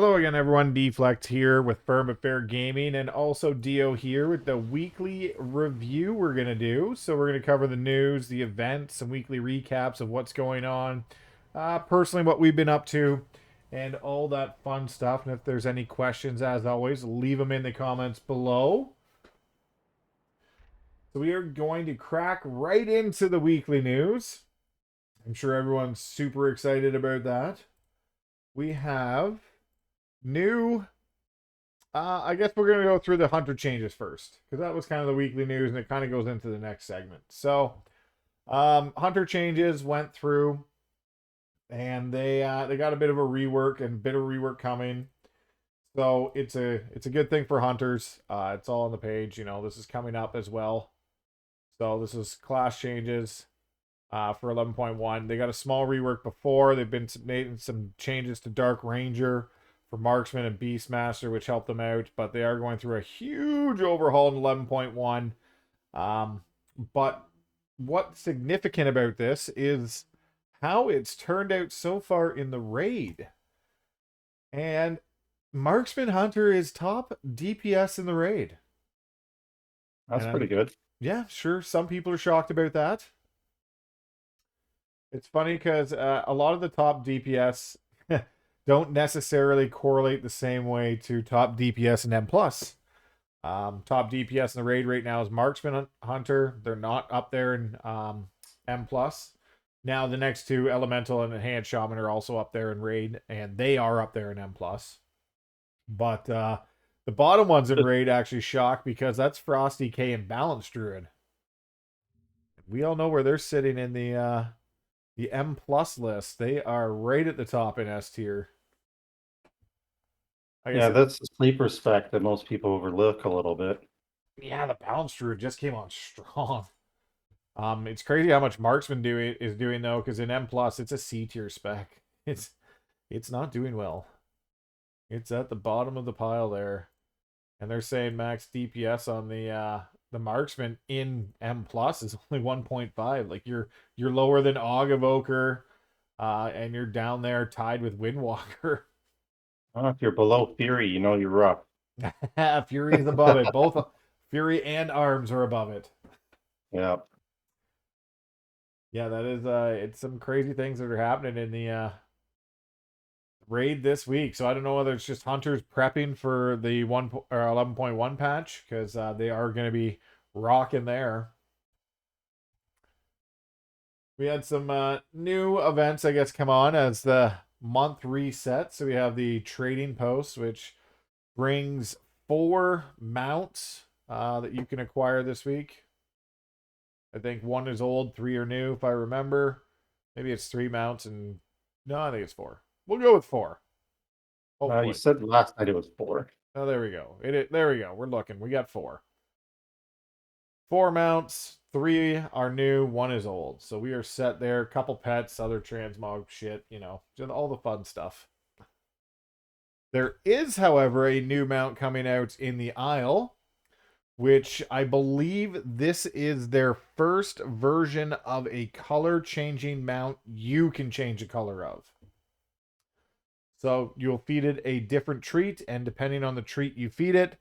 Hello again, everyone. Deflect here with Firm Affair Gaming, and also Dio here with the weekly review we're going to do. So we're going to cover the news, the events, some weekly recaps of what's going on, personally what we've been up to, and all that fun stuff. And if there's any questions, as always, leave them in the comments below. So we are going to crack right into the weekly news. I'm sure everyone's super excited about that. We have new I guess we're going to go through the hunter changes first, because that was kind of the weekly news, and it kind of goes into the next segment. So, hunter changes went through, and they got a bit of a rework and bit of rework coming. So it's a good thing for hunters. It's all on the page. This is coming up as well. So this is class changes for 11.1. They got a small rework before. They've been making some changes to Dark Ranger for Marksman and Beastmaster, which helped them out, but they are going through a huge overhaul in 11.1. But what's significant about this is how it's turned out so far in the raid. And Marksman Hunter is top DPS in the raid. That's pretty good. Yeah, sure. Some people are shocked about that. It's funny because a lot of the top DPS don't necessarily correlate the same way to top DPS and M+. Top DPS in the raid right now is Marksman Hunter. They're not up there in M+. Now the next two, Elemental and Enhanced Shaman, are also up there in raid, and they are up there in M+. But the bottom ones in raid actually shock, because that's Frosty K and Balanced Druid. We all know where they're sitting in the M+ list. They are right at the top in S tier. Yeah, that's the sleeper spec that most people overlook a little bit. Yeah, the Balanced Druid just came on strong. It's crazy how much Marksman is doing though, because in M+, it's a C tier spec. It's not doing well. It's at the bottom of the pile there. And they're saying max DPS on the Marksman in M+ is only 1.5. Like you're lower than Og Evoker, and you're down there tied with Windwalker. If you're below Fury, you know you're rough. Fury is above it. Both Fury and Arms are above it. Yeah. Yeah, that is it's some crazy things that are happening in the raid this week. So I don't know whether it's just hunters prepping for the 11.1 patch, because they are going to be rocking there. We had some new events, I guess, come on as the month reset. So we have the trading post, which brings 4 mounts that you can acquire this week. I think 1 is old, 3 are new, if I remember. Maybe it's 3 mounts, and no, I think it's 4. We'll go with 4. You said last night it was 4. Oh, there we go. There we go. We're looking. We got 4. 4 mounts, 3 are new, 1 is old. So we are set there. Couple pets, other transmog shit, all the fun stuff. There is, however, a new mount coming out in the Isle, which I believe this is their first version of a color changing mount you can change the color of. So you'll feed it a different treat, and depending on the treat you feed it,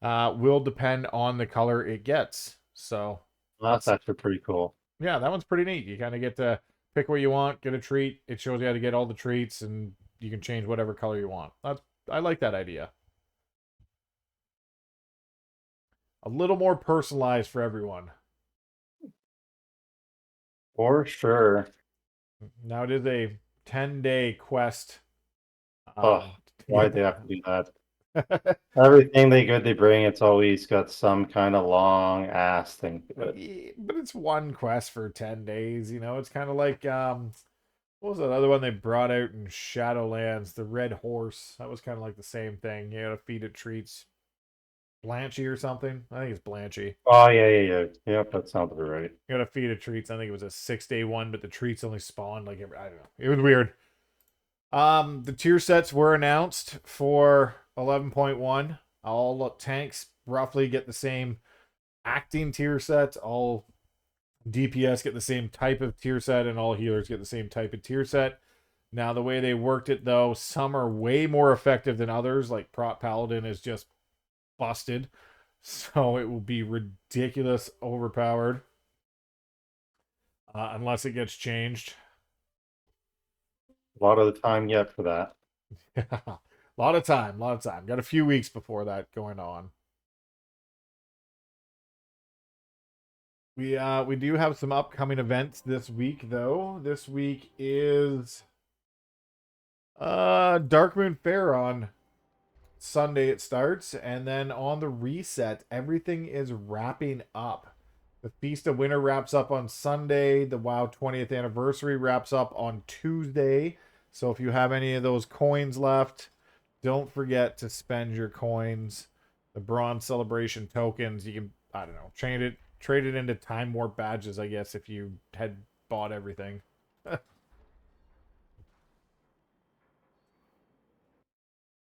will depend on the color it gets. So that's actually pretty cool. Yeah, that one's pretty neat. You kind of get to pick what you want, get a treat. It shows you how to get all the treats, and you can change whatever color you want. I like that idea. A little more personalized for everyone. For sure. Now it is a 10-day quest. Why'd they have to do that? Everything they bring, it's always got some kind of long ass thing to it. But it's one quest for 10 days, It's kind of like what was that other one they brought out in Shadowlands? The Red Horse. That was kind of like the same thing. You gotta feed it treats. Blanchy or something. I think it's Blanchy. Oh yeah. Yep, that sounds right. You gotta feed it treats. I think it was a 6-day one, but the treats only spawned I don't know. It was weird. The tier sets were announced for 11.1. All tanks roughly get the same acting tier sets. All DPS get the same type of tier set, and all healers get the same type of tier set. Now, the way they worked it, though, some are way more effective than others. Like Prot Paladin is just busted. So it will be ridiculous overpowered unless it gets changed. A lot of the time yet for that. A lot of time, a lot of time. Got a few weeks before that going on. We do have some upcoming events this week though. This week is Darkmoon Fair on Sunday it starts, and then on the reset, everything is wrapping up. The Feast of Winter wraps up on Sunday. The WoW 20th anniversary wraps up on Tuesday. So if you have any of those coins left, don't forget to spend your coins. The bronze celebration tokens, you can, I don't know, trade it into time warp badges, I guess, if you had bought everything.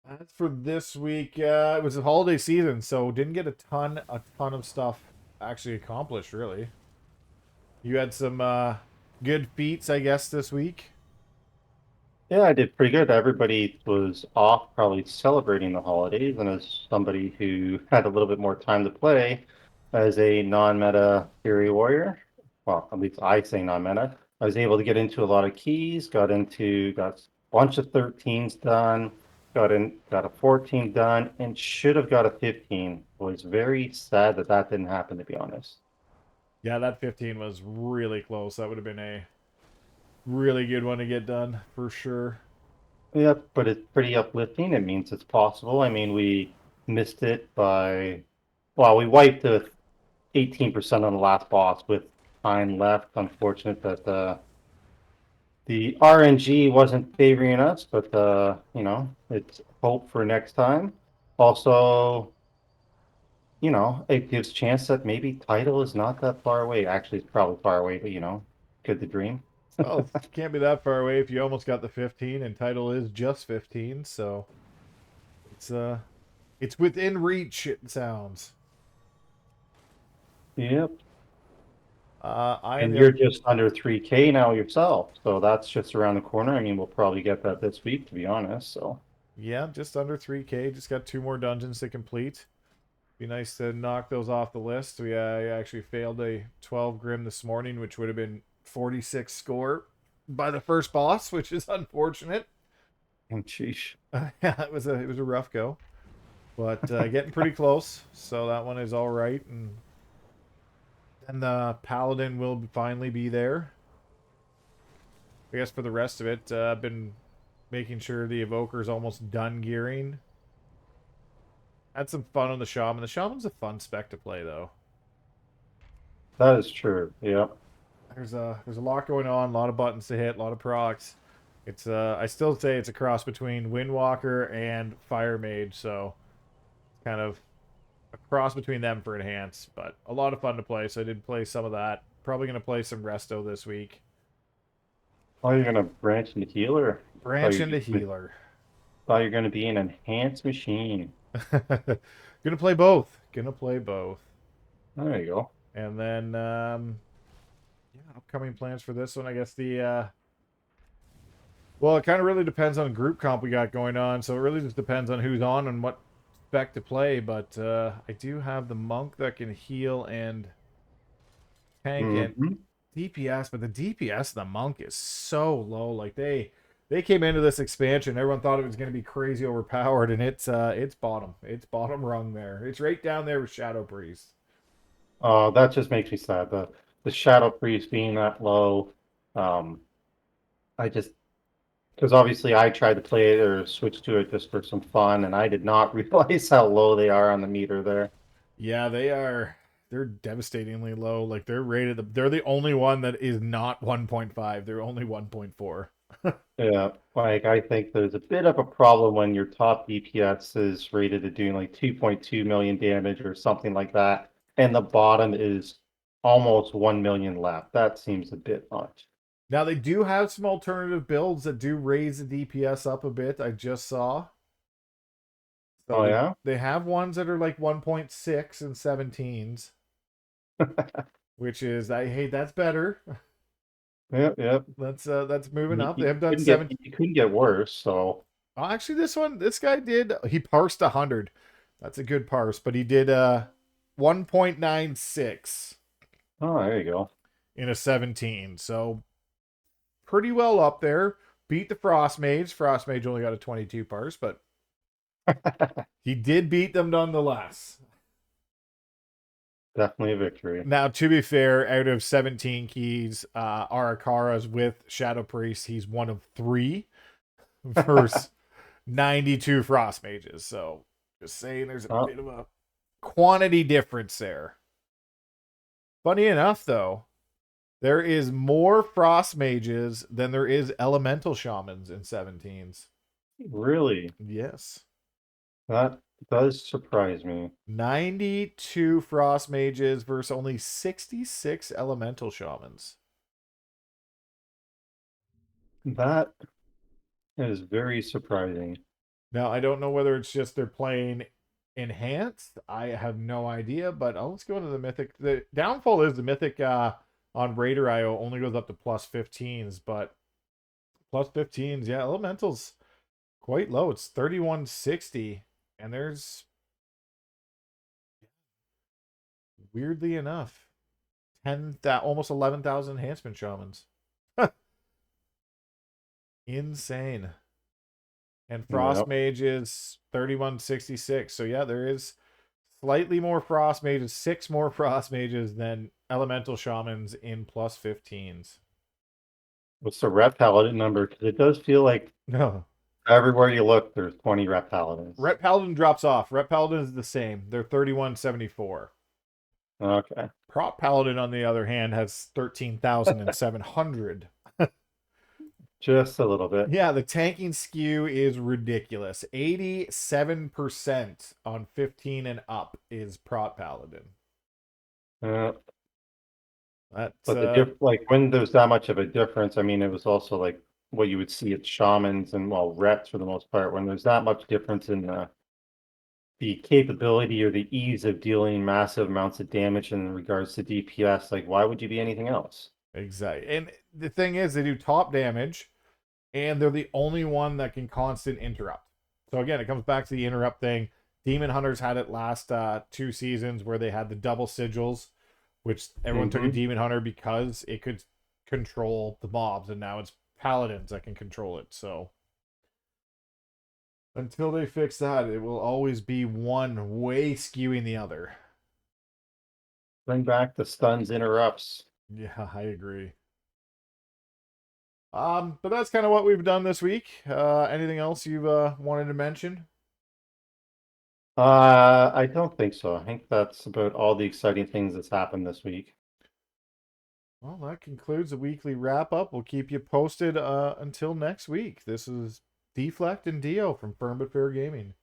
As for this week, it was a holiday season, so didn't get a ton of stuff actually accomplished. Really, you had some good feats, I guess, this week. Yeah, I did pretty good. Everybody was off, probably celebrating the holidays, and as somebody who had a little bit more time to play as a non-meta Fury Warrior, well, at least I say non-meta, I was able to get into a lot of keys, got a bunch of 13s done, got a 14 done, and should have got a 15. Was very sad that that didn't happen, to be honest. Yeah, that 15 was really close. That would have been a really good one to get done for sure. Yep, but it's pretty uplifting. It means it's possible. I mean, we missed it by, well, we wiped the 18% on the last boss with time left. Unfortunate that the RNG wasn't favoring us, but it's hope for next time. Also, it gives chance that maybe title is not that far away. Actually, it's probably far away, but good to dream. Well, can't be that far away if you almost got the 15, and title is just 15, so it's uh it's within reach. It sounds. Yep. I on And the you're other, just under 3K now yourself, so that's just around the corner. I mean, we'll probably get that this week, to be honest. So, yeah, just under 3K. Just got two more dungeons to complete. Be nice to knock those off the list. We actually failed a 12 Grim this morning, which would have been 46 score by the first boss, which is unfortunate. oh, sheesh. Yeah, it was a rough go, but getting pretty close. So that one is all right, and then the Paladin will finally be there. I guess for the rest of it, I've been making sure the Evoker's almost done gearing. Had some fun on the Shaman. The Shaman's a fun spec to play, though. That is true. Yep. There's a lot going on, a lot of buttons to hit, a lot of procs. It's I still say it's a cross between Windwalker and Fire Mage, so it's kind of a cross between them for enhance, but a lot of fun to play. So I did play some of that. Probably gonna play some Resto this week. Oh, you're gonna branch into healer. Thought Branch you're into just healer. thought you're gonna be an enhanced machine. Gonna play both. Gonna play both. There you go. And then yeah, upcoming plans for this one. I guess well, it kind of really depends on group comp we got going on. So it really just depends on who's on and what spec to play. But I do have the monk that can heal and tank and Hmm. DPS, but the DPS of the monk is so low. Like they came into this expansion, everyone thought it was going to be crazy overpowered, and it's bottom rung there. It's right down there with Shadow Priest. That just makes me sad. The Shadow Priest being that low. Um, I just because obviously I tried to play it or switch to it just for some fun, and I did not realize how low they are on the meter there. Yeah, they're devastatingly low. Like they're the only one that is not 1.5. They're only 1.4. Yeah, like I think there's a bit of a problem when your top DPS is rated at doing like 2.2 million damage or something like that, and the bottom is almost 1 million left. That seems a bit much. Now they do have some alternative builds that do raise the DPS up a bit. I just saw. So Oh yeah? they have ones that are like 1.6 and 17s, which is I hate that's better. Yep. That's moving You, up. They you have done couldn't get 7. you couldn't get worse. So, Oh, actually, this guy did. He parsed 100. That's a good parse, but he did 1.96 oh, there you go. in a 17. So pretty well up there. Beat the Frost Mage. Frost Mage only got a 22 parse, but he did beat them nonetheless. Definitely a victory. Now, to be fair, out of 17 keys, Arakara's with Shadow Priest, he's one of 3 versus 92 Frost Mages. So just saying there's a Oh, bit of a quantity difference there. Funny enough, though, there is more Frost Mages than there is Elemental Shamans in 17s. really? Yes. That does surprise me. 92 Frost Mages versus only 66 Elemental Shamans. That is very surprising. Now, I don't know whether it's just they're playing enhanced. I have no idea, but let's go into the mythic. The downfall is the mythic on Raider IO only goes up to plus 15s, but plus 15s, yeah, elementals quite low. It's 3160, and there's weirdly enough 10 that almost 11,000 enhancement shamans. Insane. And Frost Yep. Mage is 3166. So yeah, there is slightly more Frost Mages, 6 more Frost Mages than Elemental Shamans in plus 15s. What's the rep paladin number? Because it does feel like No. everywhere you look, there's 20 rep paladins. Ret Paladin drops off. Ret Paladin is the same. They're 3174. Okay. Prop Paladin, on the other hand, has 13,700. Just a little bit. Yeah, the tanking skew is ridiculous. 87% on 15 and up is Prop Paladin. Uh, That's but like when there's that much of a difference, I mean, it was also like what you would see at shamans and well, reps for the most part. When there's that much difference in the capability or the ease of dealing massive amounts of damage in regards to DPS, like why would you be anything else? exactly. And the thing is, they do top damage, and they're the only one that can constant interrupt. So again, it comes back to the interrupt thing. Demon Hunters had it last 2 seasons where they had the double sigils, which everyone took a Demon Hunter because it could control the mobs, and now it's Paladins that can control it. So until they fix that, it will always be one way skewing the other. Bring back the stuns interrupts. Yeah, I agree. But that's kind of what we've done this week. Anything else you've wanted to mention? I don't think so. I think that's about all the exciting things that's happened this week. Well, that concludes the weekly wrap up. We'll keep you posted until next week. This is Deflect and Dio from Firm But Fair Gaming.